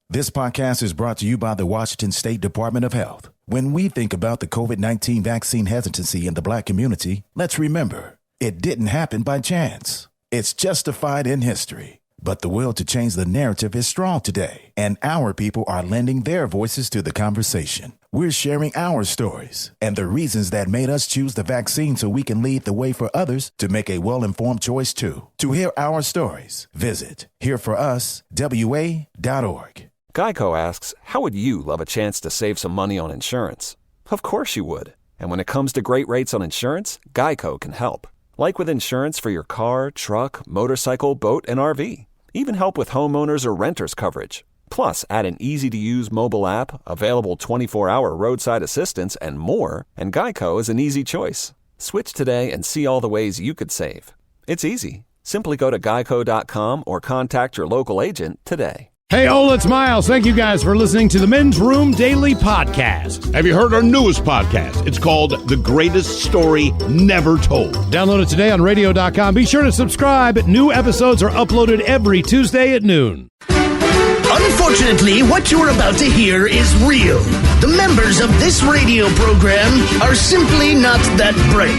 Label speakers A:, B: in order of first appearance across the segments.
A: This podcast is brought to you by the Washington State Department of Health. When we think about the COVID-19 vaccine hesitancy in the Black community, let's remember, it didn't happen by chance. It's justified in history. But the will to change the narrative is strong today, and our people are lending their voices to the conversation. We're sharing our stories and the reasons that made us choose the vaccine so we can lead the way for others to make a well-informed choice too. To hear our stories, visit hereforuswa.org.
B: Geico asks, how would you love a chance to save some money on insurance? Of course you would. And when it comes to great rates on insurance, Geico can help. Like with insurance for your car, truck, motorcycle, boat, and RV. Even help with homeowners or renters coverage. Plus, add an easy-to-use mobile app, available 24-hour roadside assistance, and more, and Geico is an easy choice. Switch today and see all the ways you could save. It's easy. Simply go to geico.com or contact your local agent today.
C: Hey, it's Miles. Thank you guys for listening to the Men's Room Daily Podcast.
D: Have you heard our newest podcast? It's called The Greatest Story Never Told.
C: Download it today on radio.com. Be sure to subscribe. New episodes are uploaded every Tuesday at noon.
E: Unfortunately, what you're about to hear is real. The members of this radio program are simply not that bright,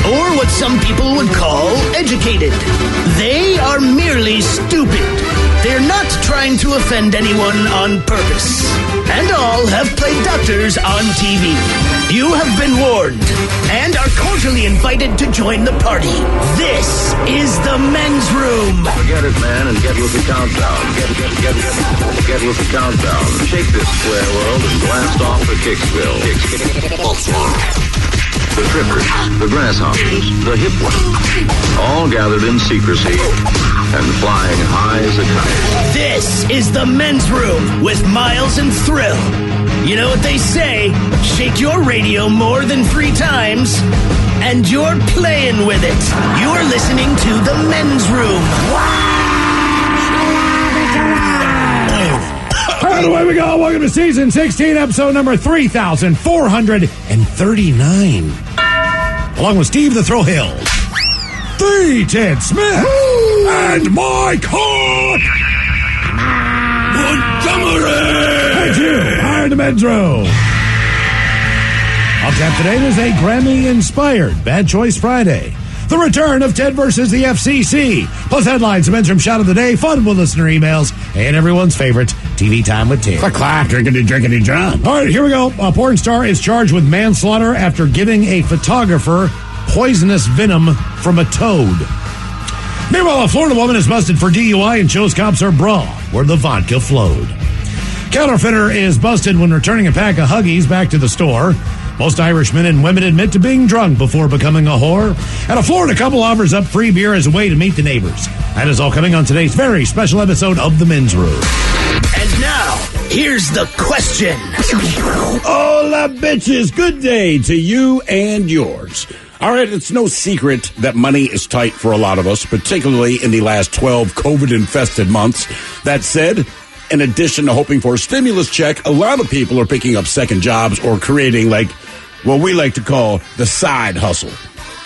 E: or what some people would call educated. They are merely stupid. They're not trying to offend anyone on purpose. And all have played doctors on TV. You have been warned and are cordially invited to join the party. This is the Men's Room.
F: Forget it, man, and get with the countdown. Get with the countdown. Shake this square world and blast off for Kicksville. The trippers, the grasshoppers, the hip ones, all gathered in secrecy and flying high as a kite.
E: This is the Men's Room with Miles and Thrill. You know what they say, shake your radio more than 3 times, and you're playing with it. You're listening to the Men's Room.
C: And away we go. Welcome to Season 16, Episode number 3,439. Along with Steve the Thrill Hill, the Ted Smith, and my coach, Montgomery. And you are the Men's Room. On tap today is a Grammy-inspired Bad Choice Friday. The return of Ted versus the FCC. Plus headlines, the Men's Room Shot of the Day, fun with listener emails, and everyone's favorite, TV Time with Ted.
D: Clack, drinkity, John.
C: All right, here we go. A porn star is charged with manslaughter after giving a photographer poisonous venom from a toad. Meanwhile, a Florida woman is busted for DUI and shows cops her bra where the vodka flowed. Counterfeiter is busted when returning a pack of Huggies back to the store. Most Irishmen and women admit to being drunk before becoming a whore. And a Florida couple offers up free beer as a way to meet the neighbors. That is all coming on today's very special episode of The Men's Room.
E: And now, here's the question.
D: Hola, bitches. Good day to you and yours. All right, it's no secret that money is tight for a lot of us, particularly in the last 12 COVID-infested months. That said, in addition to hoping for a stimulus check, a lot of people are picking up second jobs or creating what we like to call the side hustle.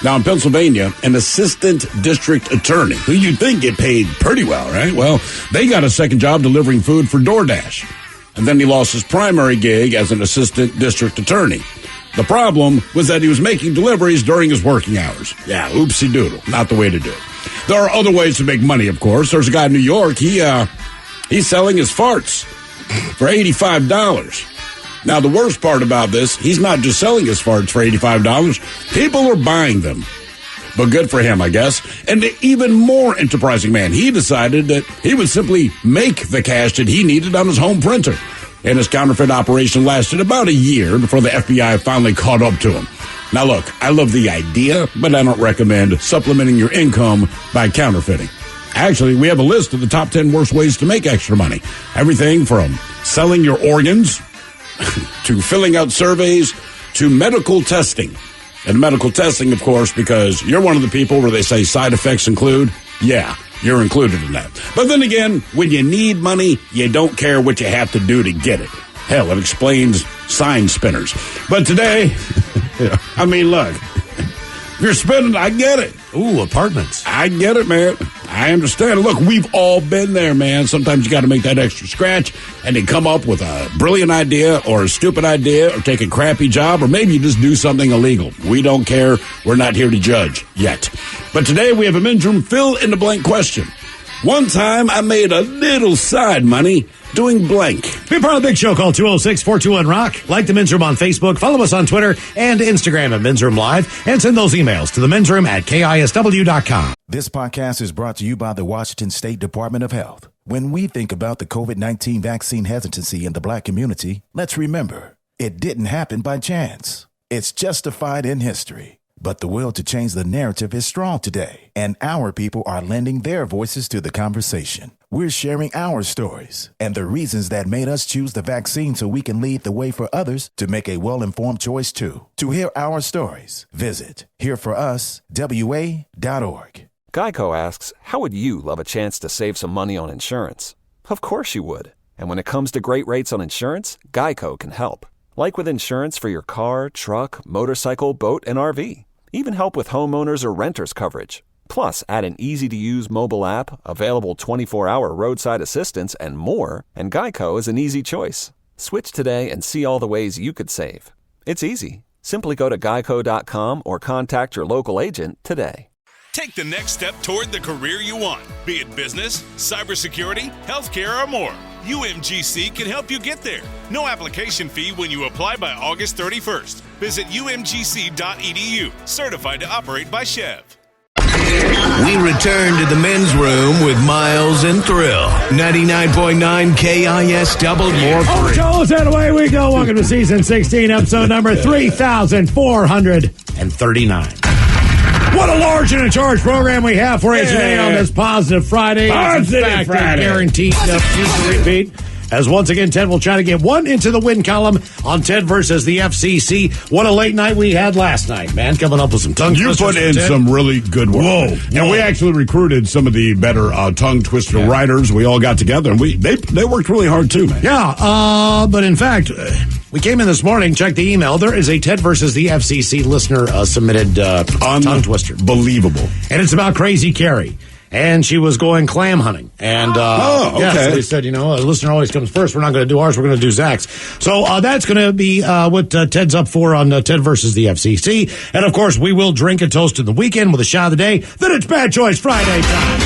D: Now, in Pennsylvania, an assistant district attorney, who you'd think get paid pretty well, right? Well, they got a second job delivering food for DoorDash. And then he lost his primary gig as an assistant district attorney. The problem was that he was making deliveries during his working hours. Yeah, oopsie doodle. Not the way to do it. There are other ways to make money, of course. There's a guy in New York. He's selling his farts for $85. Now, the worst part about this, he's not just selling his farts for $85. People are buying them. But good for him, I guess. And the even more enterprising man, he decided that he would simply make the cash that he needed on his home printer. And his counterfeit operation lasted about a year before the FBI finally caught up to him. Now, look, I love the idea, but I don't recommend supplementing your income by counterfeiting. Actually, we have a list of the top 10 worst ways to make extra money. Everything from selling your organs to filling out surveys to medical testing. And medical testing, of course, because you're one of the people where they say side effects include, yeah, you're included in that. But then again, when you need money, you don't care what you have to do to get it. Hell, it explains sign spinners. But today, look, if you're spinning, I get it.
C: Ooh, apartments.
D: I get it, man. I understand. Look, we've all been there, man. Sometimes you got to make that extra scratch and then come up with a brilliant idea or a stupid idea or take a crappy job or maybe you just do something illegal. We don't care. We're not here to judge yet. But today we have a men's room fill-in-the-blank question. One time I made a little side money doing blank.
C: Be part of the big show. Call 206-421-ROCK. Like the Men's Room on Facebook. Follow us on Twitter and Instagram at Men's Room Live. And send those emails to the Men's Room at KISW.com.
A: This podcast is brought to you by the Washington State Department of Health. When we think about the COVID-19 vaccine hesitancy in the black community, let's remember, it didn't happen by chance. It's justified in history. But the will to change the narrative is strong today, and our people are lending their voices to the conversation. We're sharing our stories and the reasons that made us choose the vaccine so we can lead the way for others to make a well-informed choice too. To hear our stories, visit hereforuswa.org.
B: Geico asks, how would you love a chance to save some money on insurance? Of course you would. And when it comes to great rates on insurance, Geico can help. Like with insurance for your car, truck, motorcycle, boat, and RV. Even help with homeowners or renters coverage. Plus, add an easy-to-use mobile app, available 24-hour roadside assistance, and more, and Geico is an easy choice. Switch today and see all the ways you could save. It's easy. Simply go to geico.com or contact your local agent today.
G: Take the next step toward the career you want, be it business, cybersecurity, healthcare, or more. UMGC can help you get there. No application fee when you apply by August 31st. Visit umgc.edu, certified to operate by Chev.
H: We return to the men's room with Miles and Thrill. 99.9 KISW.
C: Oh, Joe's and away we go. Welcome to season 16, episode number 3,439. What a large and in charge program we have for you today on this Positive Friday.
D: Positive Friday.
C: Guaranteed future repeat. As once again, Ted will try to get one into the win column on Ted versus the FCC. What a late night we had last night, man. Coming up with some tongue twisters.
D: You put in some really good work.
C: Whoa.
D: And we actually recruited some of the better tongue twister writers. We all got together, and they worked really hard, too, man.
C: Yeah, but in fact, we came in this morning, checked the email. There is a Ted versus the FCC listener submitted tongue twister.
D: Unbelievable.
C: And it's about Crazy Carrie. And she was going clam hunting. And,
D: okay.
C: Yeah, so they said, a listener always comes first. We're not going to do ours. We're going to do Zach's. So, that's going to be, what Ted's up for on Ted versus the FCC. And of course, we will drink and toast in the weekend with a shot of the day. Then it's Bad Choice Friday time.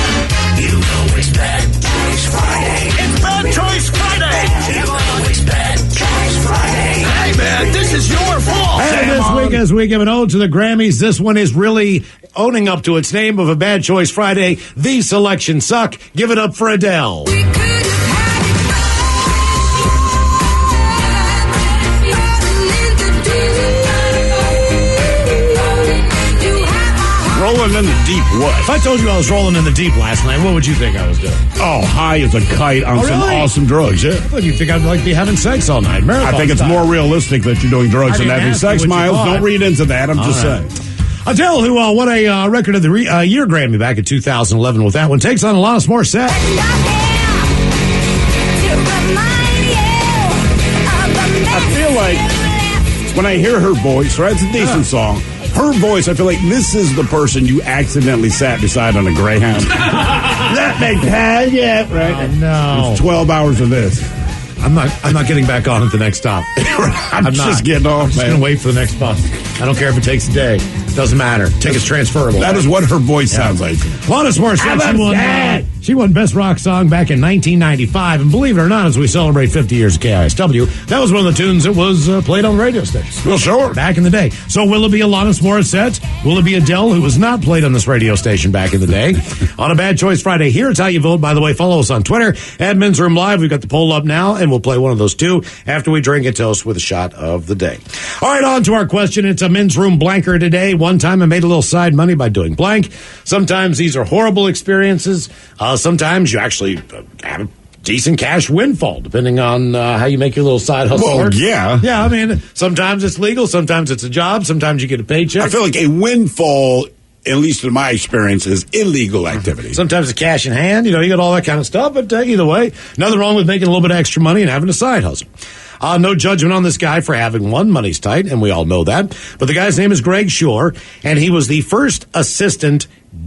H: You know it's Bad Choice Friday.
E: It's Bad Choice Friday.
H: You know it's Bad Choice Friday.
E: Hey, man, this is your fault.
C: And this week, as we give an ode to the Grammys, this one is really owning up to its name of a Bad Choice Friday. These selections suck. Give it up for Adele.
D: Rolling in the deep what?
C: If I told you I was rolling in the deep last night, what would you think I was doing?
D: Oh, high as a kite on some
C: really?
D: awesome drugs, yeah.
C: I thought you'd think I'd like be having sex all night. Marathon
D: I think it's
C: style.
D: more realistic that you're doing drugs
C: I
D: than
C: didn't
D: having
C: ask
D: sex,
C: you what you
D: Miles.
C: thought.
D: Don't read into that. I'm just
C: right.
D: saying.
C: Adele, who won a record of the year Grammy back in 2011 with that one, takes on Alanis Morissette.
D: I feel like when I hear her voice, right, it's a decent song. Her voice, I feel like this is the person you accidentally sat beside on a Greyhound. That makes yeah, right.
C: No.
D: It's 12 hours of this.
C: I'm not getting back on at the next stop.
D: I'm just getting off,
C: I'm just
D: man.
C: going to wait for the next bus. I don't care if it takes a day. Doesn't matter. Ticket's transferable.
D: That is what her voice sounds like.
C: Alanis Morissette, she won Best Rock Song back in 1995. And believe it or not, as we celebrate 50 years of KISW, that was one of the tunes that was played on the radio station.
D: Well, sure.
C: Back in the day. So will it be Alanis Morissette? Will it be Adele, who was not played on this radio station back in the day? On a Bad Choice Friday, here's how you vote. By the way, follow us on Twitter at Men's Room Live. We've got the poll up now, and we'll play one of those two after we drink and toast with a shot of the day. All right, on to our question. It's a Men's Room blanker today. One time I made a little side money by doing blank. Sometimes these are horrible experiences. Sometimes you actually have a decent cash windfall, depending on how you make your little side hustle.
D: Well,
C: work.
D: yeah.
C: Yeah, I mean, sometimes it's legal, sometimes it's a job, sometimes you get a paycheck.
D: I feel like a windfall, at least in my experience, is illegal activity.
C: Sometimes it's cash in hand, you got all that kind of stuff, but either way, nothing wrong with making a little bit of extra money and having a side hustle. No judgment on this guy for having one. Money's tight, and we all know that. But the guy's name is Greg Shore, and he was the first assistant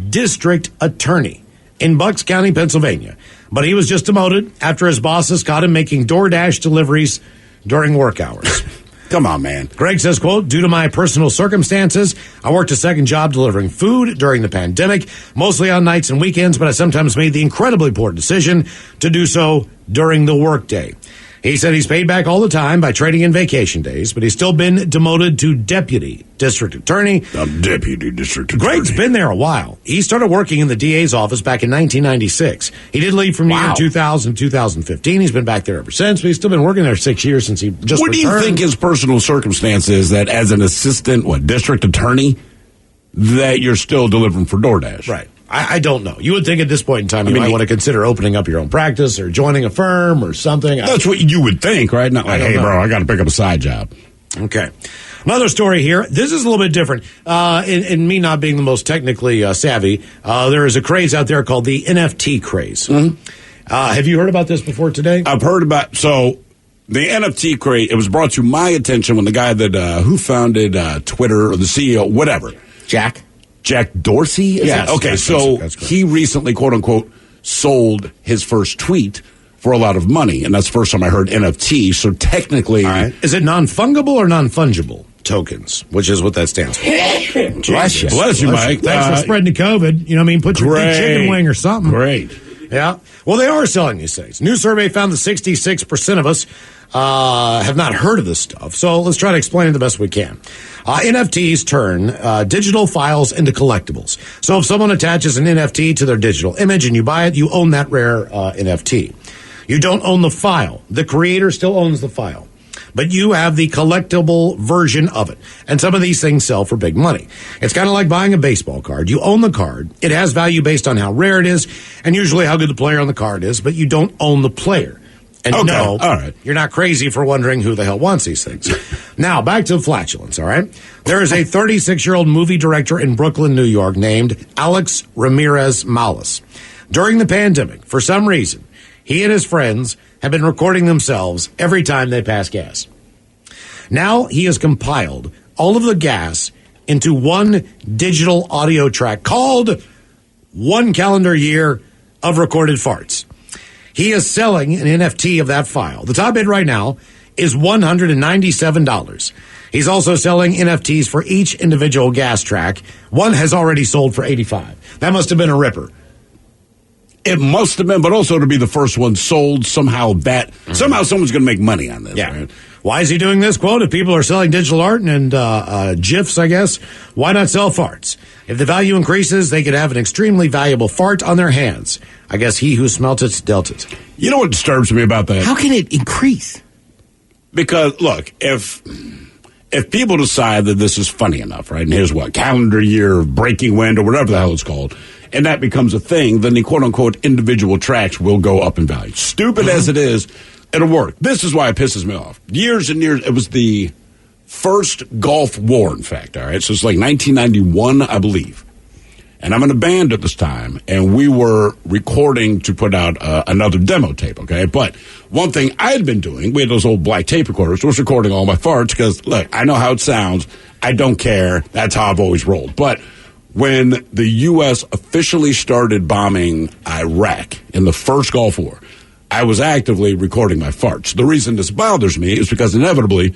C: district attorney in Bucks County, Pennsylvania. But he was just demoted after his bosses caught him making DoorDash deliveries during work hours.
D: Come on, man.
C: Greg says, quote, due to my personal circumstances, I worked a second job delivering food during the pandemic, mostly on nights and weekends, but I sometimes made the incredibly poor decision to do so during the workday. He said he's paid back all the time by trading in vacation days, but he's still been demoted to deputy district attorney.
D: Deputy district attorney.
C: Greg's been there a while. He started working in the DA's office back in 1996. He did leave from the year 2000, 2015. He's been back there ever since, but he's still been working there 6 years since he just
D: What
C: returned.
D: do you think his personal circumstance is that as an assistant, district attorney, that you're still delivering for DoorDash?
C: Right. I don't know. You would think at this point in time you might want to consider opening up your own practice or joining a firm or something.
D: That's what you would think, right? Not like, hey, bro, I got to pick up a side job.
C: Okay. Another story here. This is a little bit different. In me not being the most technically savvy, there is a craze out there called the NFT craze. Mm-hmm. Have you heard about this before today?
D: I've heard about, the NFT craze, it was brought to my attention when the guy that, who founded Twitter or the CEO, whatever. Jack Dorsey?
C: Yes.
D: Okay,
C: Yes,
D: so
C: that's correct.
D: he recently, quote unquote, sold his first tweet for a lot of money, and that's the first time I heard NFT. So technically,
C: All right. Is it non-fungible or non-fungible tokens, which is what that stands for?
D: Bless you, Mike.
C: Thanks for spreading the COVID. You know what I mean? Put your big chicken wing or something.
D: Great.
C: Yeah. Well, they are selling these things. New survey found that 66% of us have not heard of this stuff. So let's try to explain it the best we can. NFTs turn digital files into collectibles. So if someone attaches an NFT to their digital image and you buy it, you own that rare NFT. You don't own the file. The creator still owns the file. But you have the collectible version of it. And some of these things sell for big money. It's kind of like buying a baseball card. You own the card. It has value based on how rare it is and usually how good the player on the card is, but you don't own the player. And
D: Okay,
C: no,
D: all right.
C: You're not crazy for wondering who the hell wants these things. Now, back to the flatulence, all right? There is a 36-year-old movie director in Brooklyn, New York named Alex Ramirez Malas. During the pandemic, for some reason, he and his friends have been recording themselves every time they pass gas. Now he has compiled all of the gas into one digital audio track called 1 Calendar Year of Recorded Farts. He is selling an NFT of that file. The top bid right now is $197. He's also selling NFTs for each individual gas track. One has already sold for $85. That must have been a ripper.
D: It must have been, but also to be the first one sold, somehow someone's going to make money on this.
C: Yeah.
D: Right?
C: Why is he doing this? Quote, if people are selling digital art and GIFs, I guess, why not sell farts? If the value increases, they could have an extremely valuable fart on their hands. I guess he who smelt it dealt it.
D: You know what disturbs me about that?
I: How can it increase?
D: Because, look, if people decide that this is funny enough, right, and here's what, calendar year, breaking wind, or whatever the hell it's called, and that becomes a thing, then the quote-unquote individual tracks will go up in value. Stupid as it is, it'll work. This is why it pisses me off. Years and years, it was the first Gulf War, in fact, all right? So it's like 1991, I believe. And I'm in a band at this time, and we were recording to put out another demo tape, okay? But one thing I had been doing, we had those old black tape recorders, was recording all my farts, because, look, I know how it sounds. I don't care. That's how I've always rolled. But when the U.S. officially started bombing Iraq in the first Gulf War, I was actively recording my farts. The reason this bothers me is because inevitably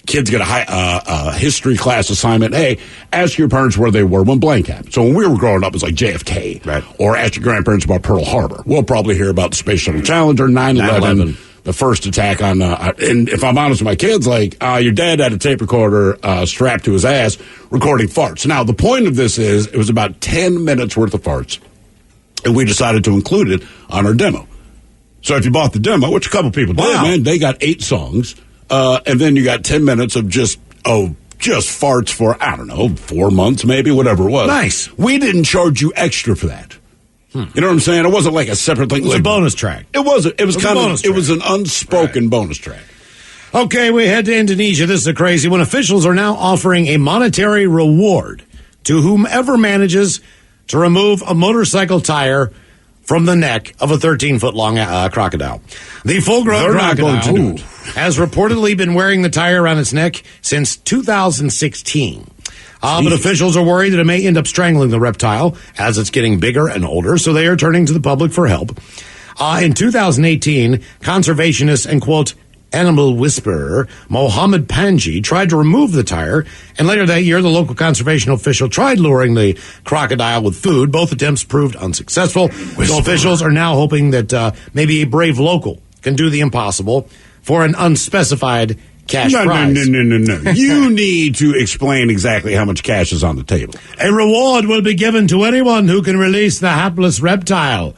D: kids get a history class assignment. Hey, ask your parents where they were when blank happened. So when we were growing up, it was like JFK.
C: Right.
D: Or ask your grandparents about Pearl Harbor. We'll probably hear about the Space Shuttle Challenger, 9/11. The first attack on, and if I'm honest with my kids, like, your dad had a tape recorder strapped to his ass recording farts. Now, the point of this is it was about 10 minutes worth of farts, and we decided to include it on our demo. So if you bought the demo, which a couple people did, man, they got 8 songs, and then you got 10 minutes of just farts for, I don't know, 4 months maybe, whatever it was.
C: Nice.
D: We didn't charge you extra for that. You know what I'm saying? It wasn't like a separate thing.
C: It was a bonus track.
D: It wasn't. It was kind of. It was an unspoken
C: Right.
D: bonus track.
C: Okay, we head to Indonesia. This is a crazy one. Officials are now offering a monetary reward to whomever manages to remove a motorcycle tire from the neck of a 13-foot-long crocodile. The full-grown
D: They're not
C: crocodile
D: going to do it.
C: has reportedly been wearing the tire around its neck since 2016. But officials are worried that it may end up strangling the reptile as it's getting bigger and older, so they are turning to the public for help. In 2018, conservationist and, quote, animal whisperer Mohammed Panji tried to remove the tire, and later that year, the local conservation official tried luring the crocodile with food. Both attempts proved unsuccessful. So officials are now hoping that maybe a brave local can do the impossible for an unspecified cash prize.
D: No. You need to explain exactly how much cash is on the table.
C: A reward will be given to anyone who can release the hapless reptile,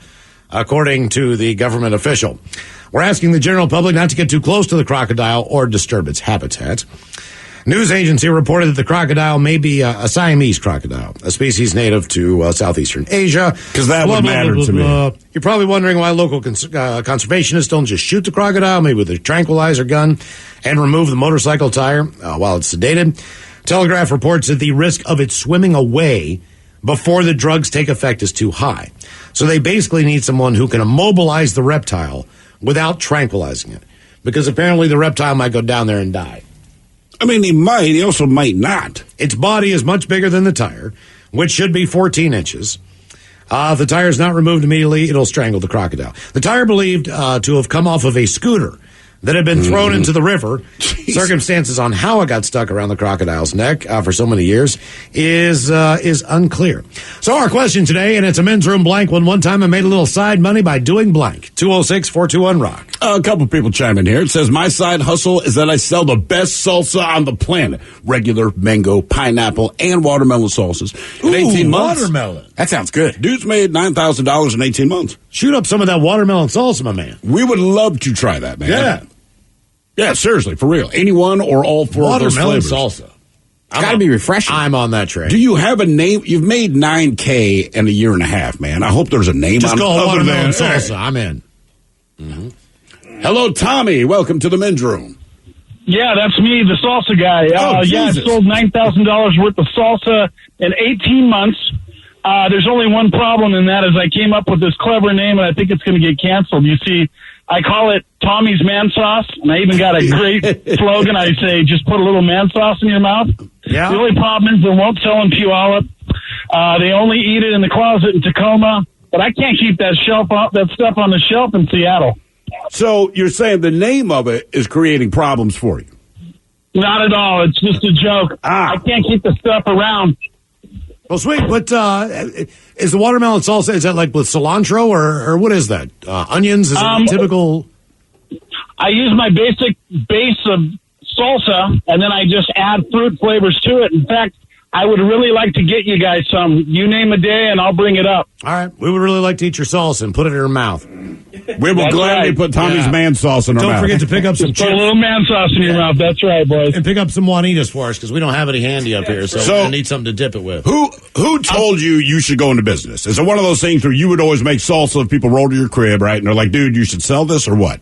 C: according to the government official. We're asking the general public not to get too close to the crocodile or disturb its habitat. News agency reported that the crocodile may be a Siamese crocodile, a species native to southeastern Asia.
D: Because that would matter to me.
C: You're probably wondering why local conservationists don't just shoot the crocodile, maybe with a tranquilizer gun, and remove the motorcycle tire while it's sedated. Telegraph reports that the risk of it swimming away before the drugs take effect is too high. So they basically need someone who can immobilize the reptile without tranquilizing it, because apparently the reptile might go down there and die.
D: I mean, he might. He also might not.
C: Its body is much bigger than the tire, which should be 14 inches. If the tire is not removed immediately, it'll strangle the crocodile. The tire believed to have come off of a scooter that had been thrown into the river.
D: Jeez.
C: Circumstances on how it got stuck around the crocodile's neck for so many years is unclear. So our question today, and it's a men's room blank one time I made a little side money by doing blank. 206-421-ROCK.
D: A couple people chime in here. It says, my side hustle is that I sell the best salsa on the planet. Regular, mango, pineapple, and watermelon salsas. In 18 months.
C: Watermelon.
I: That sounds good.
D: Dude's made $9,000 in 18 months.
C: Shoot up some of that watermelon salsa, my man.
D: We would love to try that, man.
C: Yeah.
D: Yeah, seriously, for real. Anyone or all four of those
C: Watermelon
D: flavors.
C: salsa.
I: It's got to be refreshing.
C: I'm on that train.
D: Do you have a name? You've made $9K in a year and a half, man. I hope there's a name
C: Just
D: on it.
C: call it
D: other
C: watermelon
D: than-
C: salsa. I'm in.
D: Hello, Tommy. Welcome to the men's room.
J: Yeah, that's me, the salsa guy.
D: Oh,
J: I
D: Jesus.
J: sold $9,000 worth of salsa in 18 months. There's only one problem, and that is I came up with this clever name, and I think it's going to get canceled. You see, I call it Tommy's Man Sauce, and I even got a great slogan. I say, just put a little man sauce in your mouth.
C: Yeah.
J: The only problem is they won't sell in Puyallup. They only eat it in the closet in Tacoma, but I can't keep that stuff on the shelf in Seattle.
D: So you're saying the name of it is creating problems for you?
J: Not at all. It's just a joke. I can't keep the stuff around.
C: Well, sweet. But is the watermelon salsa, is that like with cilantro or what is that? Onions? Is it typical?
J: I use my basic base of salsa, and then I just add fruit flavors to it. In fact, I would really like to get you guys some. You name a day, and I'll bring it up.
C: All right. We would really like to eat your salsa and put it in our mouth.
D: We will gladly put Tommy's man sauce in our mouth.
C: Don't forget to pick up some
J: Just put a
C: chips.
J: little man sauce in your mouth. That's right, boys.
C: And pick up some Juanitas for us, because we don't have any handy up here, so we're going to need something to dip it with.
D: Who told you should go into business? Is it one of those things where you would always make salsa if people roll to your crib, right? And they're like, dude, you should sell this or what?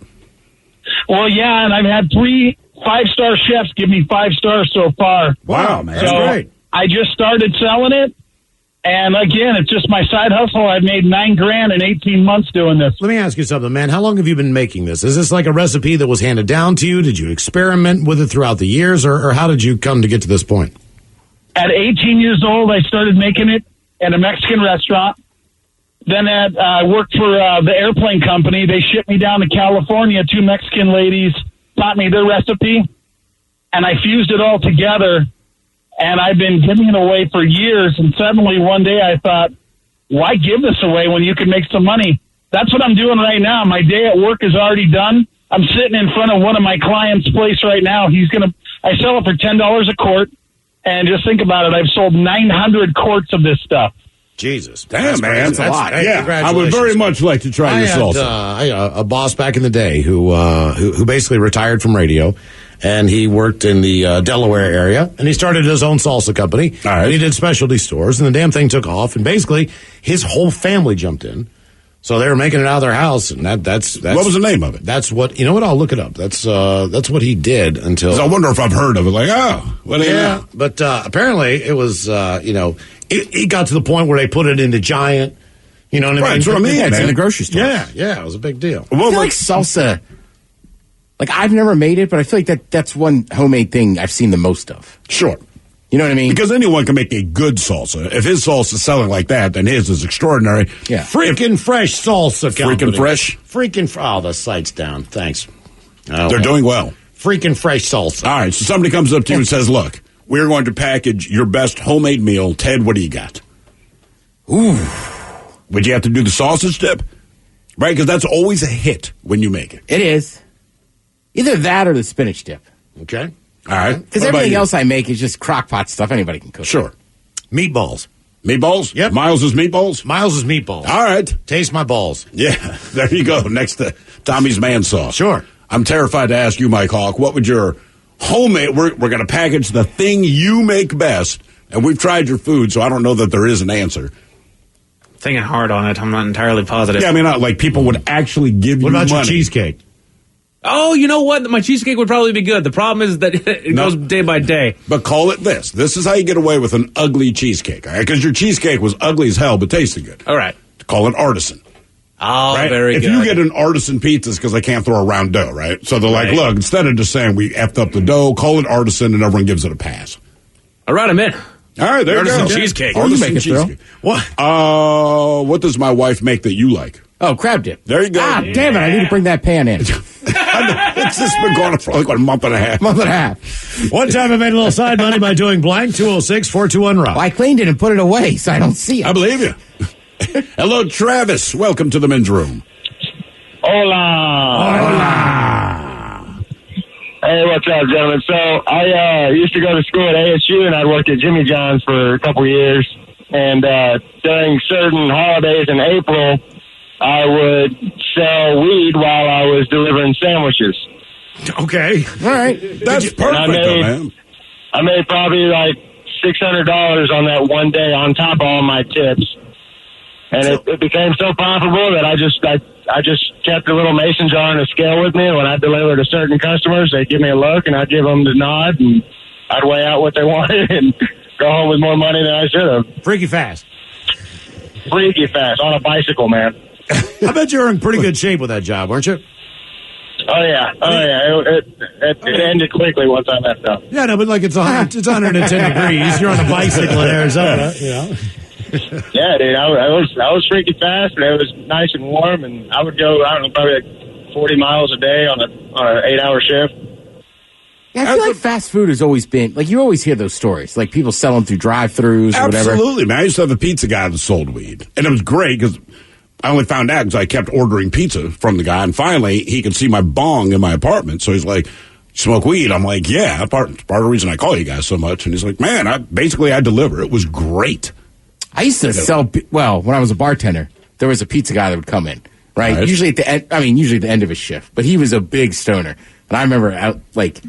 J: Well, yeah, and I've had 3 5-star chefs give me 5 stars so far.
D: Wow, man.
C: That's great.
J: I just started selling it, and again, it's just my side hustle. I've made $9,000 in 18 months doing this.
C: Let me ask you something, man. How long have you been making this? Is this like a recipe that was handed down to you? Did you experiment with it throughout the years, or how did you come to get to this point?
J: At 18 years old, I started making it at a Mexican restaurant. Then I worked for the airplane company. They shipped me down to California. 2 Mexican ladies taught me their recipe, and I fused it all together. And I've been giving it away for years. And suddenly one day I thought, why give this away when you can make some money? That's what I'm doing right now. My day at work is already done. I'm sitting in front of one of my clients' place right now. I sell it for $10 a quart. And just think about it. I've sold 900 quarts of this stuff.
C: Jesus.
D: Damn, man.
C: That's a lot. Hey,
D: Yeah, I would very much like to try your salsa.
C: I had a boss back in the day who basically retired from radio, and he worked in the Delaware area, and he started his own salsa company.
D: All right.
C: And he did specialty stores, and the damn thing took off, and basically his whole family jumped in. So they were making it out of their house, and that's
D: What was the name of it?
C: That's what, you know what, I'll look it up. That's what he did until.
D: 'Cause I wonder if I've heard of it. Like, what do you know?
C: But apparently it was, it got to the point where they put it into Giant, you know what I mean?
D: That's what I mean,
I: Yeah, it's in
D: man.
I: the grocery store.
C: Yeah, it was a big deal.
I: I feel like salsa, like I've never made it, but I feel like that's one homemade thing I've seen the most of.
D: Sure.
I: You know what I mean?
D: Because anyone can make a good salsa. If his salsa is selling like that, then his is extraordinary.
C: Yeah. Freaking fresh salsa company.
D: Freaking fresh?
C: Oh, the site's down. Thanks.
D: They're doing well.
C: Freaking fresh salsa.
D: All right, so somebody comes up to you and says, look, we're going to package your best homemade meal. Ted, what do you got? Ooh. Would you have to do the sausage dip? Right, because that's always a hit when you make it.
I: It is. Either that or the spinach dip.
D: Okay. All right.
I: Because everything else I make is just crock pot stuff. Anybody can cook.
D: Sure.
C: Meatballs.
D: Meatballs?
C: Yep.
D: Miles' meatballs?
C: Miles' meatballs.
D: All right.
C: Taste my balls.
D: Yeah, there you go. Next to Tommy's man sauce.
C: Sure.
D: I'm terrified to ask you, Mike Hawk, what would your homemade, we're going to package the thing you make best, and we've tried your food, so I don't know that there is an answer.
K: Thinking hard on it. I'm not entirely positive.
D: Yeah, I mean, not like people would actually give you money.
C: What about your cheesecake?
K: Oh, you know what? My cheesecake would probably be good. The problem is that it goes day by day.
D: But call it this. This is how you get away with an ugly cheesecake, all right? Because your cheesecake was ugly as hell, but tasted good.
K: All right.
D: Call it artisan.
K: Oh,
D: right?
K: very good.
D: If you get an artisan pizza, it's because they can't throw a round dough, right? So they're like, look, instead of just saying we effed up the dough, call it artisan, and everyone gives it a pass.
K: All right, I'm in.
D: All right, there
K: artisan
D: you go.
K: Cheesecake.
D: Artisan cheesecake. What does my wife make that you like?
I: Oh, crab dip.
D: There you go.
I: Damn it. I need to bring that pan in.
D: It's just been going on for like a month and a half.
C: One time I made a little side money by doing blank 206-421-ROCK.
I: Well, I cleaned it and put it away, so I don't see it.
D: I believe you. Hello, Travis. Welcome to the men's room.
L: Hola. Hey, what's up, gentlemen? So I used to go to school at ASU, and I worked at Jimmy John's for a couple years. And during certain holidays in April, I would sell weed while I was delivering sandwiches.
C: Okay.
I: All right.
D: That's perfect, man.
L: I made probably like $600 on that one day on top of all my tips. And it became so profitable that I just kept a little mason jar and a scale with me. And when I delivered to certain customers, they'd give me a look, and I'd give them the nod, and I'd weigh out what they wanted and go home with more money than I should have.
C: Freaky fast
L: on a bicycle, man.
C: I bet you were in pretty good shape with that job, weren't you?
L: Oh yeah. It ended quickly once I left up.
C: Yeah, no, but like it's 110 degrees. You're on a bicycle in Arizona, you know.
L: Yeah, dude, I was freaky fast, but it was nice and warm, and I would go, I don't know, probably like 40 miles a day on an 8-hour shift.
I: Yeah, I feel like fast food has always been, like, you always hear those stories, like people selling through drive-thrus or whatever.
D: Absolutely, man. I used to have a pizza guy that sold weed, and it was great because I only found out because I kept ordering pizza from the guy, and finally he could see my bong in my apartment, so he's like, smoke weed? I'm like, yeah, part of the reason I call you guys so much. And he's like, man, I deliver. It was great.
I: I used to sell, well, when I was a bartender, there was a pizza guy that would come in, right?
D: Nice.
I: Usually at the end, usually at the end of his shift, but he was a big stoner. And I remember, it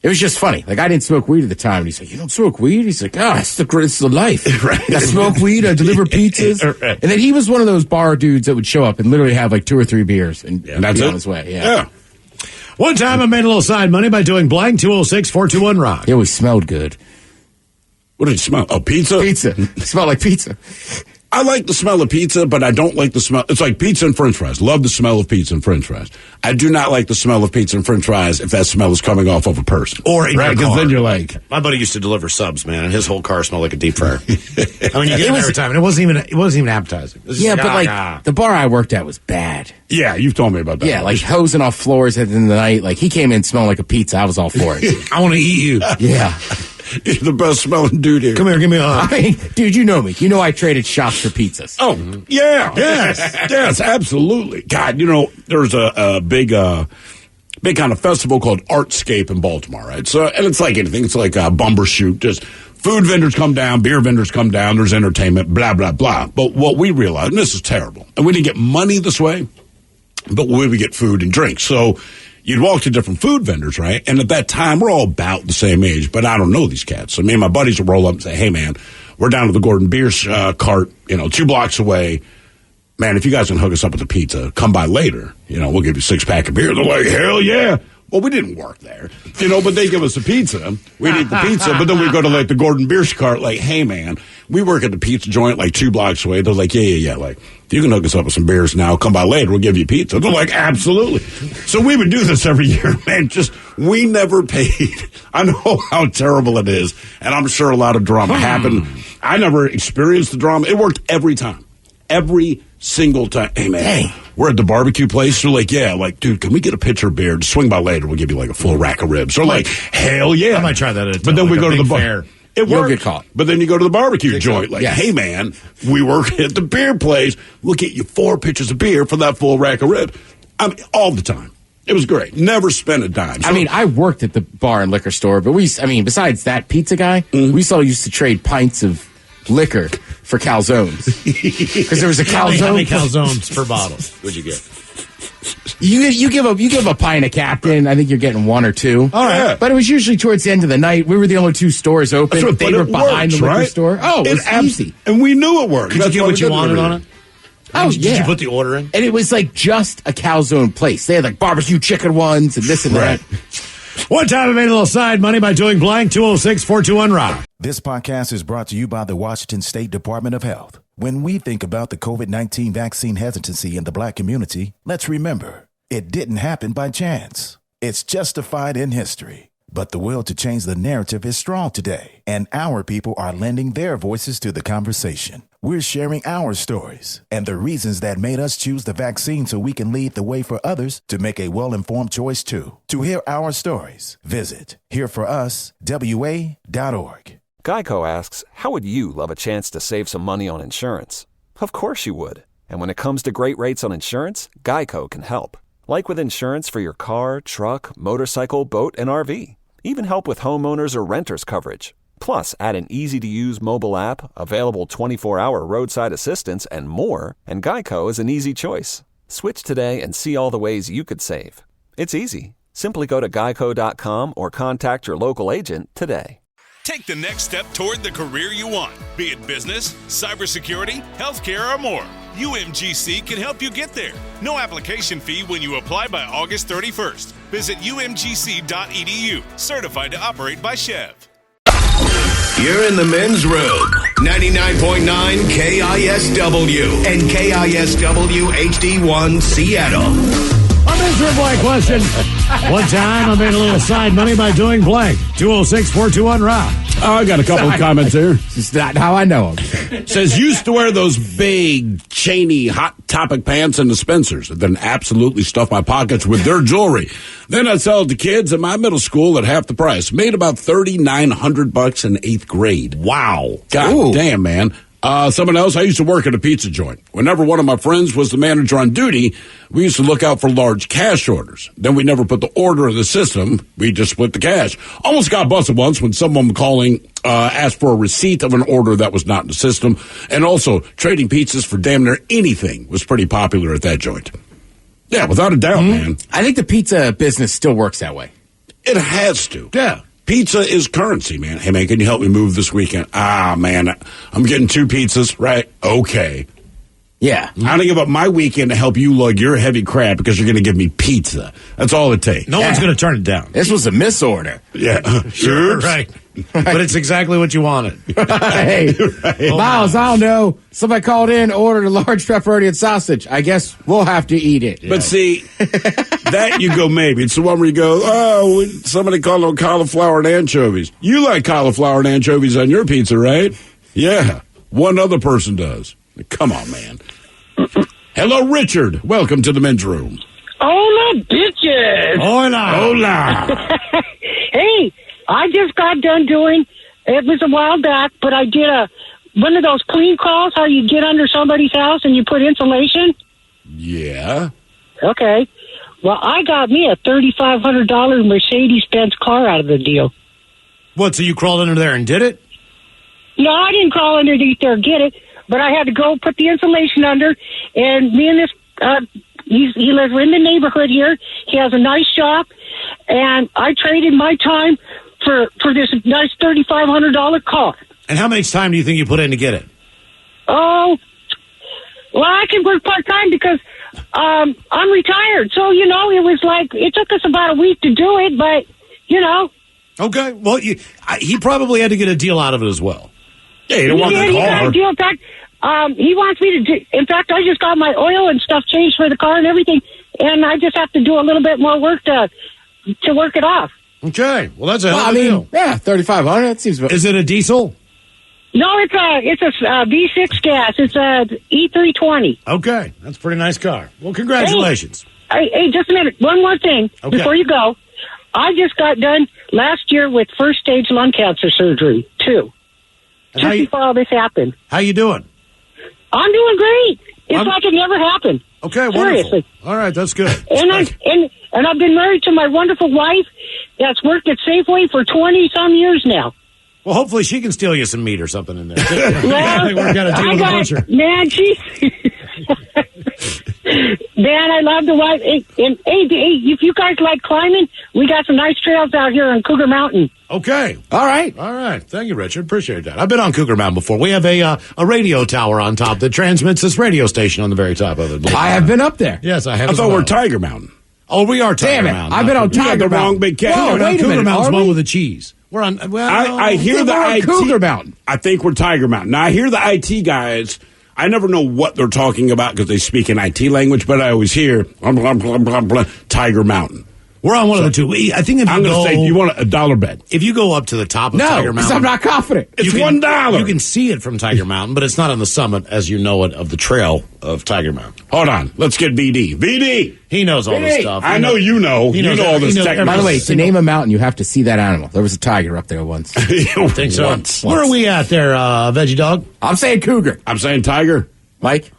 I: was just funny. Like, I didn't smoke weed at the time. And he's like, you don't smoke weed? He's like, it's the life.
D: Right.
I: I smoke weed, I deliver pizzas.
D: Right.
I: And then he was one of those bar dudes that would show up and literally have like 2 or 3 beers and
D: that's
I: be
D: it?
I: on his way. Yeah.
C: One time I made a little side money by doing blank 206-421-ROCK.
I: It always smelled good.
D: What did it smell? Oh, pizza?
I: Pizza. It smelled like pizza.
D: I like the smell of pizza, but I don't like the smell. It's like pizza and french fries. Love the smell of pizza and french fries. I do not like the smell of pizza and french fries if that smell is coming off of a person.
C: Or in your
D: because
C: car.
D: then you're like...
C: My buddy used to deliver subs, man, and his whole car smelled like a deep fryer. I mean, you get it every time, and it wasn't even appetizing.
I: Yeah, but the bar I worked at was bad.
D: Yeah, you've told me about that.
I: Yeah, like hosing off floors at the end of the night. Like, he came in smelling like a pizza. I was all for it.
C: I want to eat you.
I: Yeah.
D: You're the best smelling dude here.
C: Come here, give me a hug.
I: I mean, dude, you know me. You know I traded shots for pizzas.
D: Oh, yeah. Yes, absolutely. God, there's a big kind of festival called Artscape in Baltimore, right? So, and it's like anything. It's like a Bumbershoot. Just food vendors come down, beer vendors come down, there's entertainment, blah, blah, blah. But what we realized, and this is terrible, and we didn't get money this way, but we would get food and drinks. So you'd walk to different food vendors, right? And at that time, we're all about the same age, but I don't know these cats. So me and my buddies would roll up and say, hey, man, we're down to the Gordon Bier's cart, 2 blocks away. Man, if you guys can hook us up with a pizza, come by later. We'll give you a 6-pack of beer. They're like, hell yeah. Well, we didn't work there, but they give us a pizza. We'd eat the pizza, but then we'd go to the Gordon Bier's cart, like, hey, man, we work at the pizza joint like 2 blocks away. They're like, yeah. Like, if you can hook us up with some beers now, come by later, we'll give you pizza. They're like, absolutely. So we would do this every year, man. We never paid. I know how terrible it is, and I'm sure a lot of drama happened. I never experienced the drama. It worked every time. Every single time. Hey, man, we're at the barbecue place. They're like, dude, can we get a pitcher of beer? Just swing by later. We'll give you like a full rack of ribs. Or like, hell yeah.
C: I might try that at a
D: But then
C: like
D: we go to the bar.
C: fair.
D: It
I: You'll
D: works.
I: get caught.
D: But then you go to the barbecue joint. Like, hey, man, we work at the beer place. We'll get you 4 pitchers of beer for that full rack of ribs. I mean, all the time. It was great. Never spent a dime. So,
I: I mean, I worked at the bar and liquor store, but besides that pizza guy, we used to trade pints of liquor for calzones. Because there was a calzone.
C: How many calzones per bottle?
D: What'd you get?
I: You give a pint of Captain. I think you're getting 1 or 2.
C: All right.
I: But it was usually towards the end of the night. We were the only 2 stores open.
D: Right,
I: they were behind the liquor store. Oh, it was easy.
D: And we knew it worked.
C: Did you get what you wanted on it?
I: Did
C: you put the order in?
I: And it was like just a calzone place. They had like barbecue chicken ones and this and that.
C: One time I made a little side money by doing blank 206-421-ROCK.
A: This podcast is brought to you by the Washington State Department of Health. When we think about the COVID-19 vaccine hesitancy in the Black community, let's remember, it didn't happen by chance. It's justified in history. But the will to change the narrative is strong today, and our people are lending their voices to the conversation. We're sharing our stories and the reasons that made us choose the vaccine so we can lead the way for others to make a well-informed choice too. To hear our stories, visit hereforuswa.org.
B: Geico asks, how would you love a chance to save some money on insurance? Of course you would. And when it comes to great rates on insurance, Geico can help. Like with insurance for your car, truck, motorcycle, boat, and RV. Even help with homeowners or renters coverage. Plus, add an easy-to-use mobile app, available 24-hour roadside assistance, and more, and Geico is an easy choice. Switch today and see all the ways you could save. It's easy. Simply go to geico.com or contact your local agent today.
G: Take the next step toward the career you want, be it business, cybersecurity, healthcare, or more. UMGC can help you get there. No application fee when you apply by August 31st. Visit umgc.edu, certified to operate by Chev.
H: You're in the men's room. 99.9 KISW and KISW HD1 Seattle.
C: A men's blank question. One time I made a little side money by doing blank 206-421-ROCK.
D: Oh, I got a couple of comments here.
I: It's not how I know him.
D: Says, used to wear those big, chainy, Hot Topic pants and dispensers, then absolutely stuff my pockets with their jewelry. Then I'd sell it to kids in my middle school at half the price. Made about $3,900 in 8th grade. Wow. God damn, man. Someone else, I used to work at a pizza joint. Whenever one of my friends was the manager on duty, we used to look out for large cash orders. Then we never put the order in the system. We just split the cash. Almost got busted once when someone calling asked for a receipt of an order that was not in the system. And also, trading pizzas for damn near anything was pretty popular at that joint. Yeah, without a doubt, man.
I: I think the pizza business still works that way.
D: It has to.
C: Yeah.
D: Pizza is currency, man. Hey, man, can you help me move this weekend? Man, I'm getting 2 pizzas, right? Okay.
I: Yeah.
D: I'm going to give up my weekend to help you lug your heavy crap because you're going to give me pizza. That's all it takes.
C: No one's going to turn it down.
I: This was a misorder.
D: Yeah.
C: Sure. Right. But it's exactly what you wanted.
I: Hey, Miles, I don't know. Somebody called in, ordered a large pepperoni and sausage. I guess we'll have to eat it.
D: Yeah. But see, that you go maybe. It's the one where you go, somebody called them cauliflower and anchovies. You like cauliflower and anchovies on your pizza, right? Yeah. One other person does. Come on, man. Hello, Richard. Welcome to the men's room.
M: Hola, bitches.
C: Hola.
D: Hola.
M: Hey, I just got done doing, it was a while back, but I did one of those clean calls, how you get under somebody's house and you put insulation.
D: Yeah.
M: Okay. Well, I got me a $3,500 Mercedes-Benz car out of the deal.
C: What, so you crawled under there and did it?
M: No, I didn't crawl underneath there and get it, but I had to go put the insulation under, and me and this, he lives in the neighborhood here. He has a nice shop, and I traded my time for this nice $3,500 car.
C: And how much time do you think you put in to get it?
M: Oh, well, I can work part-time because I'm retired. So, it was like, it took us about a week to do it, but,
C: Okay. Well, he probably had to get a deal out of it as well.
D: Yeah, you don't want the
M: He
D: car.
M: got a deal. In fact, he wants me to do. In fact, I just got my oil and stuff changed for the car and everything, and I just have to do a little bit more work to work it off.
C: Okay. Well, that's a hell of a deal.
I: Yeah, 3,500. That seems.
C: Is it a diesel?
M: No, it's a V6 gas. It's a E320.
C: Okay. That's a pretty nice car. Well, congratulations.
M: Hey, just a minute. One more thing before you go. I just got done last year with first stage lung cancer surgery, too. Just before all this happened.
C: How you doing?
M: I'm doing great. It's like it never happened.
C: Okay,
M: seriously.
C: Wonderful. All right, that's good.
M: And I've been married to my wonderful wife that's worked at Safeway for 20-some years now.
C: Well, hopefully she can steal you some meat or something in there.
M: Well,
C: We're gonna deal with the butcher.
M: Man, she's... Man, I love the wife. And if you guys like climbing, we got some nice trails out here on Cougar Mountain.
C: Okay.
I: All right.
C: Thank you, Richard. Appreciate that. I've been on Cougar Mountain before. We have a radio tower on top that transmits this radio station on the very top of it.
I: I have been up there.
C: Yes, I have.
D: I
C: as
D: thought
C: well.
D: we're Tiger Mountain.
C: Oh, we are Tiger
I: Damn it.
C: Mountain.
I: I've been on
D: You got
I: Tiger
D: the
I: Mountain.
D: wrong big cat.
I: Whoa, wait a
C: Cougar
I: minute.
C: Mountain's
I: Are
C: one
I: we?
C: with the cheese. We're on. Well,
D: I hear the
I: we're on
D: IT.
I: Cougar Mountain.
D: I think we're Tiger Mountain. Now, I hear the IT guys. I never know what they're talking about because they speak in IT language, but I always hear blah, blah, blah, blah, blah, Tiger Mountain.
C: We're on one of the two. I think if
D: I'm
C: you
D: going to say, you want a dollar bet?
C: If you go up to the top of
I: No,
C: Tiger
I: because
C: Mountain,
I: I'm not confident.
D: It's
C: you can-
D: $1.
C: You can see it from Tiger Mountain, but it's not on the summit as you know it of the trail of Tiger Mountain.
D: Hold on. Let's get VD. VD!
C: He knows all this stuff.
D: I know you know.
C: He
D: You
C: knows
D: know all this technical.
I: By the way, to name a mountain, you have to see that animal. There was a tiger up there once.
C: I think so.
D: Once.
C: Where are we at there, Veggie Dog?
I: I'm saying cougar.
D: I'm saying Tiger.
I: Mike?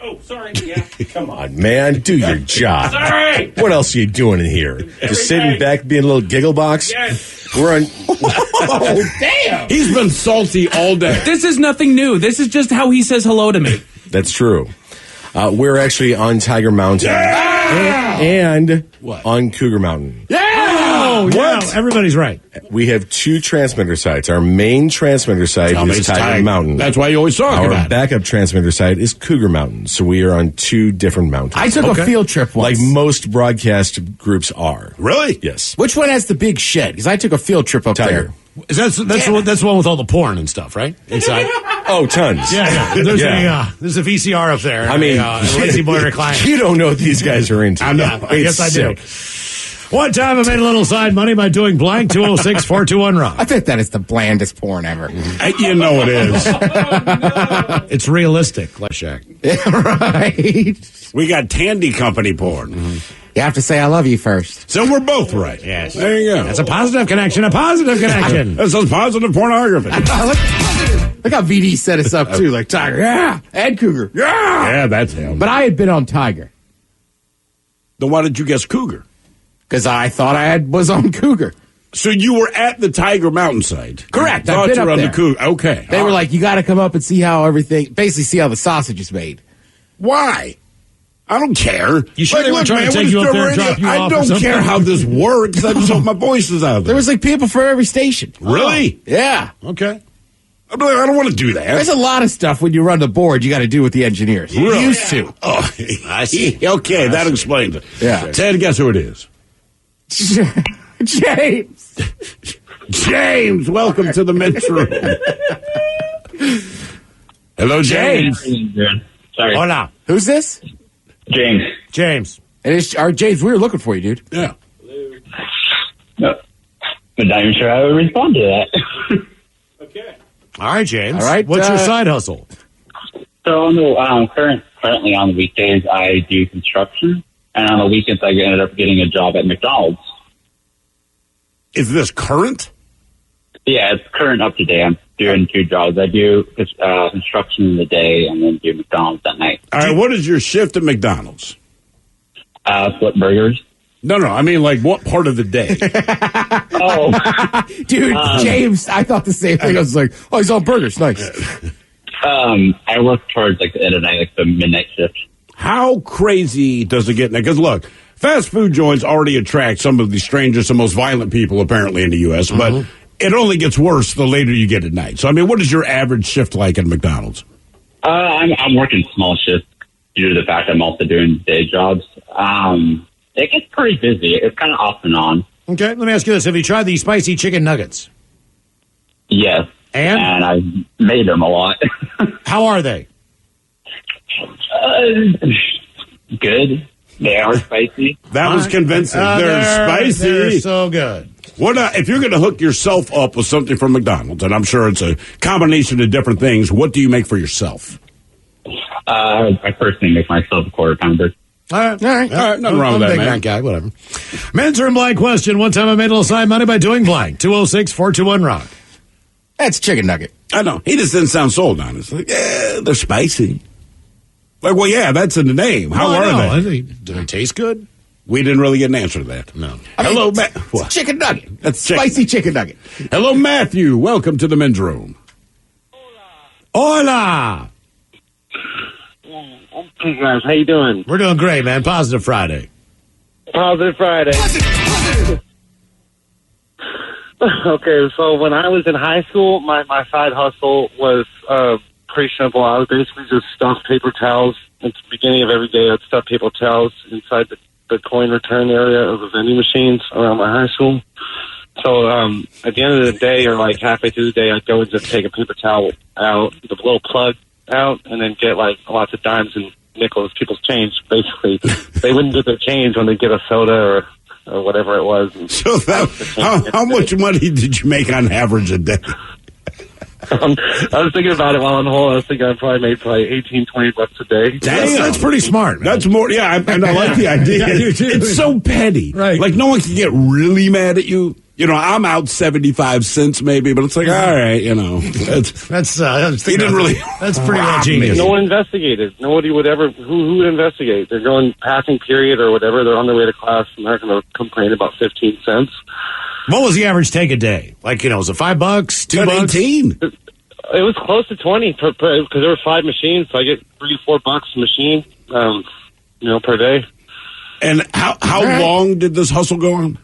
K: Oh, sorry. Yeah.
N: Come on, man. Do your job.
K: Sorry.
N: What else are you doing in here? Just sitting back being a little giggle box?
K: Yes.
N: We're on.
I: Oh, damn.
D: He's been salty all day.
K: This is nothing new. This is just how he says hello to me.
N: That's true. We're actually on Tiger Mountain. And on Cougar Mountain.
C: Oh, yeah. Everybody's right.
N: We have two transmitter sites. Our main transmitter site
D: Tell me
N: is
D: it's
N: Tiger Mountain.
D: That's why you always talk
N: Our
D: about it.
N: backup transmitter site is Cougar Mountain. So we are on two different mountains.
I: I took a field trip once.
N: Like most broadcast groups are.
D: Really?
N: Yes.
I: Which one has the big shed? Because I took a field trip up
N: Tiger.
I: there.
C: Is that's the one with all the porn and stuff, right? Inside.
N: Oh, tons.
C: Yeah. There's a VCR up there.
N: I mean,
C: a lazy boy recliner.
N: You don't know what these guys are into.
D: I know.
C: I guess I do. One time I made a little side money by doing blank 206-421-ROCK.
I: I bet that is the blandest porn ever.
D: You know it is.
C: It's realistic, Leshak.
I: Right.
D: We got Tandy Company porn.
I: You have to say I love you first.
D: So we're both right.
C: Yes.
D: There you go.
C: That's a positive connection. A positive connection.
D: That's some positive pornography.
I: Look how VD set us up, too. Like Tiger. Yeah. And Cougar.
D: Yeah, that's him.
I: But I had been on Tiger.
D: Then why did you guess Cougar?
I: Because I thought was on Cougar.
D: So you were at the Tiger Mountain site.
I: Correct.
D: Thought
I: I've been
D: you were
I: up
D: on
I: there.
D: the Cougar. Okay.
I: They were like, you got to come up and see how everything, basically see how the sausage is made.
D: Why? I don't care.
C: You sure they weren't trying to
D: man,
C: take you
D: we're
C: up there and
D: still
C: drop you
D: radio.
C: off or
D: I don't
C: something?
D: care how this works. I just hope my voice is out there.
I: There was like people for every station.
D: Really?
I: Yeah.
C: Okay.
D: I'm like, I don't want to do that.
I: There's a lot of stuff when you run the board you got to do with the engineers. You
D: Really?
I: used to.
D: Oh, I see. Okay, that explains it.
I: Yeah.
D: Ted, guess who it is?
I: James.
D: James, welcome to the men's room. Hello, James.
L: Sorry.
C: Hola.
I: Who's this?
L: James.
C: James.
I: It is James. We were looking for you, dude.
D: Yeah.
L: No. I'm not even sure how to respond to that.
C: All right, James.
I: All right,
C: What's your side hustle?
L: So no, currently on the weekdays I do construction, and on the weekends I ended up getting a job at McDonald's.
D: Is this current?
L: Yeah, it's current up to date. I'm doing two jobs. I do construction in the day and then do McDonald's at night.
D: All right, what is your shift at McDonald's?
L: Flip burgers.
D: No, I mean, like, what part of the day?
L: Oh,
I: Dude, James, I thought the same thing. I was like, oh, he's on burgers. Nice.
L: I work towards like the end of the night, like the midnight shift.
D: How crazy does it get now? Because, look, fast food joints already attract some of the strangest and most violent people, apparently, in the U.S., but it only gets worse the later you get at night. So, I mean, what is your average shift like at McDonald's?
L: I'm working small shifts due to the fact I'm also doing day jobs. It gets pretty busy. It's kind of off and on.
C: Okay, let me ask you this. Have you tried the spicy chicken nuggets?
L: Yes.
C: And
O: I made them a lot.
C: How are they?
O: Good. They are spicy.
D: That was convincing. They're spicy.
C: They're so good.
D: What if you're going to hook yourself up with something from McDonald's, and I'm sure it's a combination of different things, what do you make for yourself?
O: I personally make myself a quarter pounder.
C: All right.
D: Nothing wrong with that, man.
C: Guy, whatever. Men's room blank question. One time I made a little side money by doing blank. 206-421-ROCK.
I: That's chicken nugget.
D: I know. He just didn't sound sold on it. It's like, yeah, they're spicy. Like, well, yeah, that's in the name. How are they?
C: Do they taste good?
D: We didn't really get an answer to that.
C: No.
D: Hello, Matt.
I: Chicken nugget.
D: That's
I: spicy chicken nugget.
D: Hello, Matthew. Welcome to the men's room.
C: Hola.
L: Hey, guys. How you doing?
C: We're doing great, man. Positive Friday.
L: Positive Friday. Okay, so when I was in high school, my side hustle was pretty simple. I would basically just stuff paper towels. At the beginning of every day, I'd stuff paper towels inside the coin return area of the vending machines around my high school. So at the end of the day, or like halfway through the day, I'd go and just take a paper towel out, the little plug out, and then get like lots of dimes and nickels, people's change. Basically, they wouldn't get their change when they get a soda or whatever it was.
D: So how much money did you make on average a day?
L: I was thinking about it while on hold. I was thinking I probably made $18-20 a day.
C: That's pretty smart, man.
D: That's more, yeah, and I like the idea.
C: Yeah, you too.
D: It's so petty.
C: Right.
D: Like, no one can get really mad at you. You know, I'm out 75 cents maybe, but it's like, all right, you know. That's
C: he didn't
D: really.
C: That's pretty well genius.
L: No one investigated. Nobody would ever. Who would investigate? They're going passing period or whatever. They're on their way to class, and they're going to complain about 15 cents.
C: What was the average take a day? Like, was it $5, $2?
D: 18.
L: It was close to 20 because there were 5 machines, so I get $3 to $4 a machine, per day.
D: And how long did this hustle go on?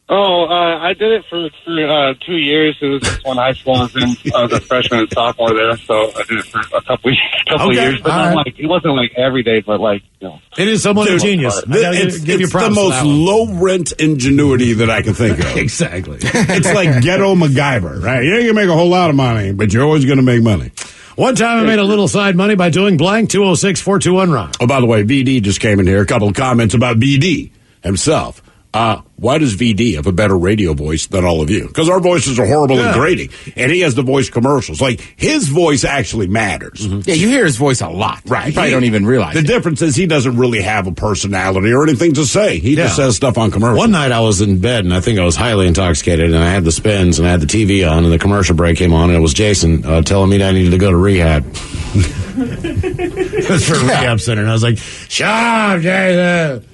L: I did it for 2 years. It was just when high school I was in. I was a freshman and sophomore there, so I did it for a couple years. But not it wasn't like every day, but like,
C: It is somewhat of genius.
D: It's the most low-rent ingenuity that I can think of.
C: Exactly.
D: It's like ghetto MacGyver, right? You ain't going to make a whole lot of money, but you're always going to make money.
C: One time I made a little side money by doing blank. 206-421-ROCK.
D: Oh, by the way, VD just came in here. A couple of comments about VD himself. Why does VD have a better radio voice than all of you? Because our voices are horrible and grating, and he has the voice commercials. Like, his voice actually matters.
I: Mm-hmm. Yeah, you hear his voice a lot.
D: Right.
I: You probably don't even realize
D: the difference is he doesn't really have a personality or anything to say. He just says stuff on commercials.
C: One night I was in bed, and I think I was highly intoxicated, and I had the spins, and I had the TV on, and the commercial break came on, and it was Jason telling me that I needed to go to rehab. It was for a rehab center, and I was like, shut up, Jason.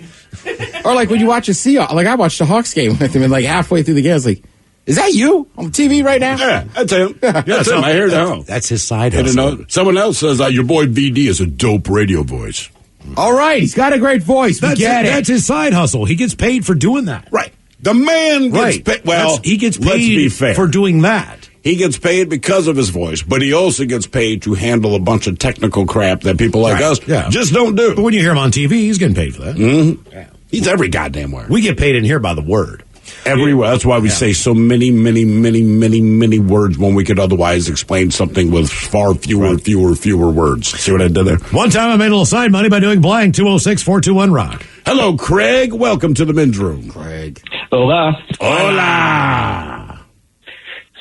I: Or like when you watch a Seahawks, like I watched a Hawks game with him, and like halfway through the game, I was like, "Is that you on TV right now?"
D: Yeah, that's him. That's him. I hear that.
C: That's his side
D: I didn't
C: hustle.
D: know. Someone else says your boy VD is a dope radio voice.
I: All right, he's got a great voice.
C: That's his side hustle. He gets paid for doing that.
D: Right. The man gets paid. Well,
C: he gets
D: let's be
C: paid
D: fair.
C: for doing that.
D: He gets paid because of his voice, but he also gets paid to handle a bunch of technical crap that people like us just don't do.
C: But when you hear him on TV, he's getting paid for that.
D: Mm-hmm. Yeah. He's every goddamn word.
C: We get paid in here by the word.
D: Everywhere. That's why we say so many words when we could otherwise explain something with far fewer words. See what I did there?
C: One time I made a little side money by doing blank. 206-421-ROCK.
D: Hello, Craig. Welcome to the men's room.
I: Craig.
P: Hola.
D: Hola.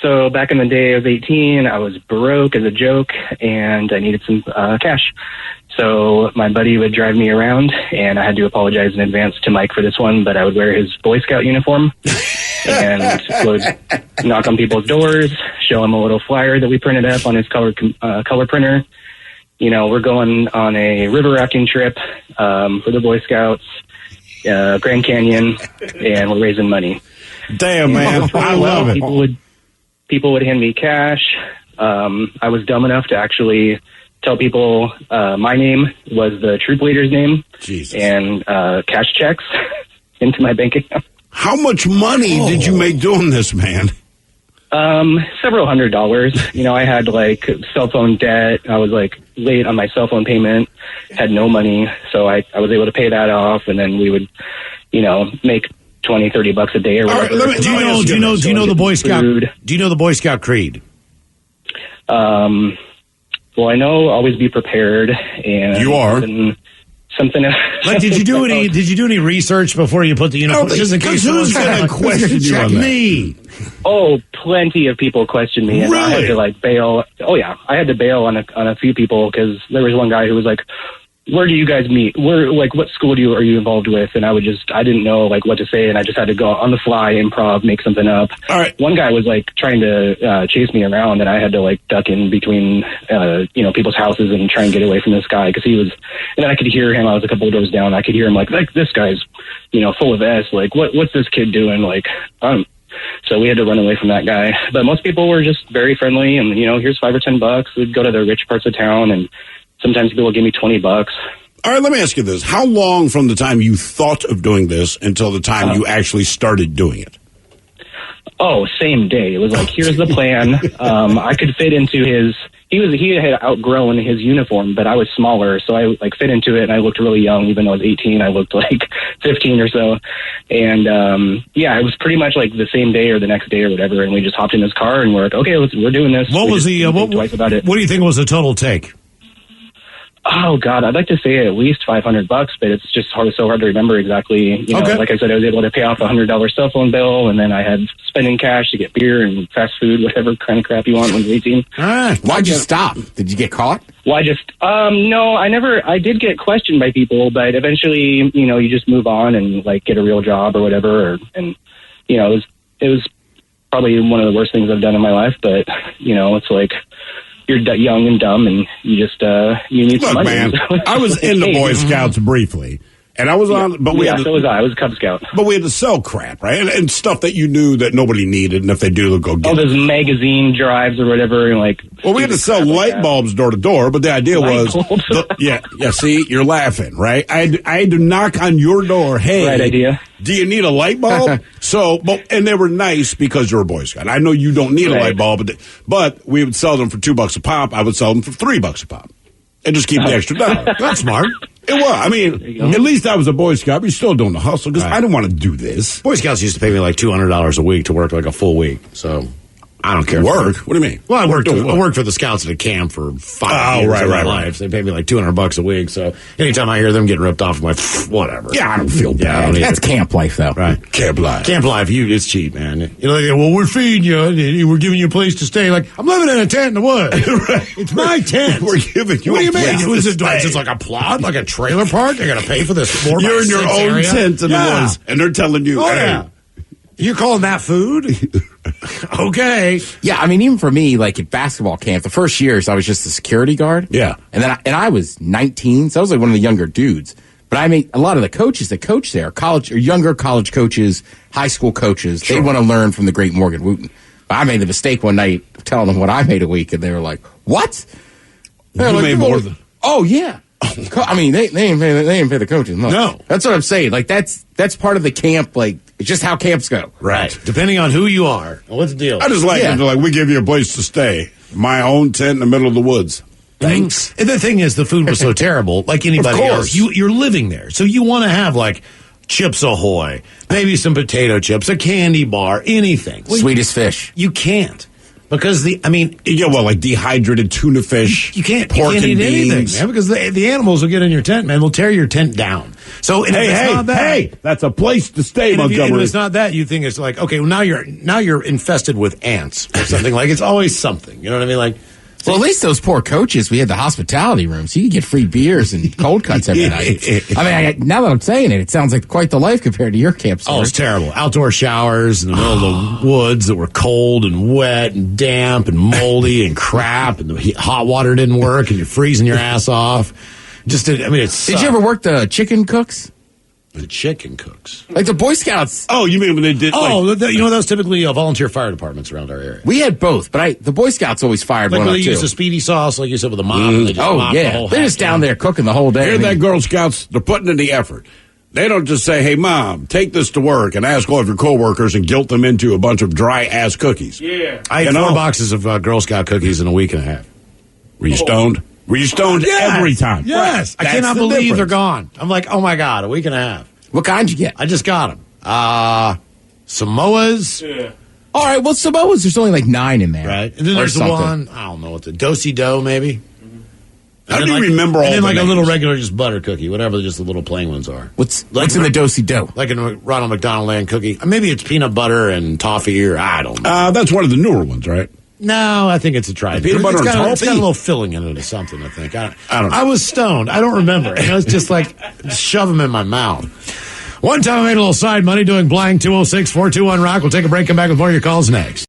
P: So back in the day, I was 18. I was broke as a joke, and I needed some cash. So my buddy would drive me around, and I had to apologize in advance to Mike for this one, but I would wear his Boy Scout uniform and would knock on people's doors, show him a little flyer that we printed up on his color printer. We're going on a river rafting trip for the Boy Scouts, Grand Canyon, and we're raising money.
D: Damn, man. I love it.
P: People would hand me cash. I was dumb enough to actually tell people my name was the troop leader's name.
D: Jesus.
P: And cash checks into my bank account.
D: How much money did you make doing this, man?
P: Several $100s. I had like cell phone debt. I was like late on my cell phone payment, had no money. So I was able to pay that off, and then we would, make $20-30 a day or whatever.
C: Right, do you know the Boy Scout? Do you know the Boy Scout creed?
P: Well, I know always be prepared, and
D: you are.
P: Something
C: like, did you do any research before you put the uniform? Just in case
D: who's going to question you on
C: me?
P: Oh, plenty of people questioned me, and I had to bail. Oh yeah, I had to bail on a few people because there was one guy who was like, "Where do you guys meet? What school are you involved with?" And I didn't know what to say, and I just had to go on the fly, improv, make something up.
D: All right.
P: One guy was trying to chase me around, and I had to duck in between people's houses and try and get away from this guy because he was. And then I could hear him. I was a couple of doors down. I could hear him this guy's full of S. What's this kid doing? So we had to run away from that guy. But most people were just very friendly, and here's $5 or $10. We'd go to the rich parts of town, and sometimes people will give me $20.
D: All right, let me ask you this. How long from the time you thought of doing this until the time you actually started doing it?
P: Oh, same day. It was here's the plan. I could fit into his... He had outgrown his uniform, but I was smaller, so I fit into it, and I looked really young. Even though I was 18, I looked 15 or so. And it was pretty much the same day or the next day or whatever, and we just hopped in his car, and we're like, okay, we're doing this.
C: What was
P: twice about it.
C: What do you think was the total take?
P: Oh God, I'd like to say at least $500, but it's just so hard to remember exactly. Like I said, I was able to pay off a $100 cell phone bill, and then I had spending cash to get beer and fast food, whatever kind of crap you want when you're 18.
I: All right. Why'd you stop? Did you get caught?
P: Well, no, I never. I did get questioned by people, but eventually, you just move on and get a real job or whatever. It was probably one of the worst things I've done in my life, but it's you're young and dumb, and you just you need some money.
D: Man, I was in the Boy Scouts briefly, and I was on, but
P: so was I. I was a Cub Scout,
D: but we had to sell crap, right, and stuff that you knew that nobody needed, and if they do, they'll go get.
P: Those magazine drives or whatever, and
D: Well, we had to sell light bulbs door to door, but the idea was, See, you're laughing, right? I had to knock on your door. Hey,
P: right idea.
D: Do you need a light bulb? And they were nice because you're a Boy Scout. I know you don't need a light bulb, but we would sell them for $2 a pop. I would sell them for $3 a pop, and just keep the extra $1.
C: That's smart.
D: It was. I mean, at least I was a Boy Scout. But you're still doing the hustle because I didn't want to do this.
C: Boy Scouts used to pay me $200 a week to work a full week. So I don't care.
D: Work? What do you mean?
C: Well, I worked for the Scouts at a camp for 5 years of my life. They paid me $200 a week. So anytime I hear them getting ripped off, I'm like, whatever.
D: Yeah, I don't feel bad.
I: That's camp life, though.
C: Right.
D: Camp life.
C: Camp life, it's cheap, man. Well, we're feeding you, and we're giving you a place to stay. I'm living in a tent in the woods. Right. It's my tent.
D: We're giving you
C: What do you mean?
D: Is
C: It's like a plot, like a trailer park? They're going to pay for this 4x6
D: You're in your own
C: area?
D: tent in the woods, and they're telling you,
C: yeah. You're calling that food? Okay.
I: Yeah, I mean, even for me, at basketball camp, the first years I was just a security guard.
D: Yeah.
I: And then I was 19, so I was one of the younger dudes. But I mean, a lot of the coaches that coach there, younger college coaches, high school coaches, They want to learn from the great Morgan Wooten. But I made the mistake one night of telling them what I made a week, and they were like, "What?
D: You made more than?"
I: Oh yeah. I mean, they didn't pay the coaches. No, that's what I'm saying. That's part of the camp. It's just how camps go.
C: Right. Depending on who you are. What's the deal?
D: I just like it. We give you a place to stay. My own tent in the middle of the woods.
C: Thanks. And the thing is, the food was so terrible. Like anybody else, you're living there, so you want to have Chips Ahoy, maybe some potato chips, a candy bar, anything.
I: Sweetest fish.
C: You can't. Because you
D: get dehydrated tuna fish.
C: You can't
D: pork
C: eat
D: and beans.
C: anything, man, because the animals will get in your tent, man. They'll tear your tent down. So
D: hey, that's a place to stay, Montgomery.
C: If it's not that, you think it's okay. Well, now you're infested with ants or something. It's always something. You know what I mean?
I: Well, at least those poor coaches, we had the hospitality room, so you could get free beers and cold cuts every night. I mean, now that I'm saying it sounds like quite the life compared to your camp.
C: Oh, it's terrible. Outdoor showers in the middle of the woods that were cold and wet and damp and moldy and crap, and the hot water didn't work, and you're freezing your ass off. Did you
I: ever work the chicken cooks?
C: The chicken cooks.
I: The Boy Scouts.
D: Oh, you mean when they did...
C: that was typically volunteer fire departments around our area.
I: We had both, but the Boy Scouts always fired one up, too.
C: They used the speedy sauce, like you said, with the mop. And they just
I: they're just down there cooking the whole day.
D: Here that Girl Scouts, they're putting in the effort. They don't just say, hey, Mom, take this to work and ask all of your coworkers and guilt them into a bunch of dry-ass cookies.
C: Yeah. I ate 4 boxes of Girl Scout cookies in a week and a half.
D: Were you stoned? Were you stoned every time?
C: Yes. Right. I cannot believe they're gone. I'm like, oh, my God, a week and a half.
I: What kind you get?
C: I just got them. Samoas,
I: All right, well, suppose there's only like 9 in there.
C: Right. And then there's the one, I don't know, what's it, do-si-do maybe?
D: How do you remember all
C: and then
D: the
C: like
D: names?
C: a little regular just butter cookie, whatever just the little plain ones are.
I: What's in the do-si-do?
C: Like a Ronald McDonald Land cookie. Maybe it's peanut butter and toffee or I don't know.
D: That's one of the newer ones, right?
C: No, I think it's a try.
D: Peanut butter and
C: It's
D: toffee?
C: got a little filling in it or something, I think. I
D: don't know.
C: I was stoned. I don't remember. It was just like shove them in my mouth. One time I made a little side money doing blank 206-421-ROCK. We'll take a break, come back with more of your calls next.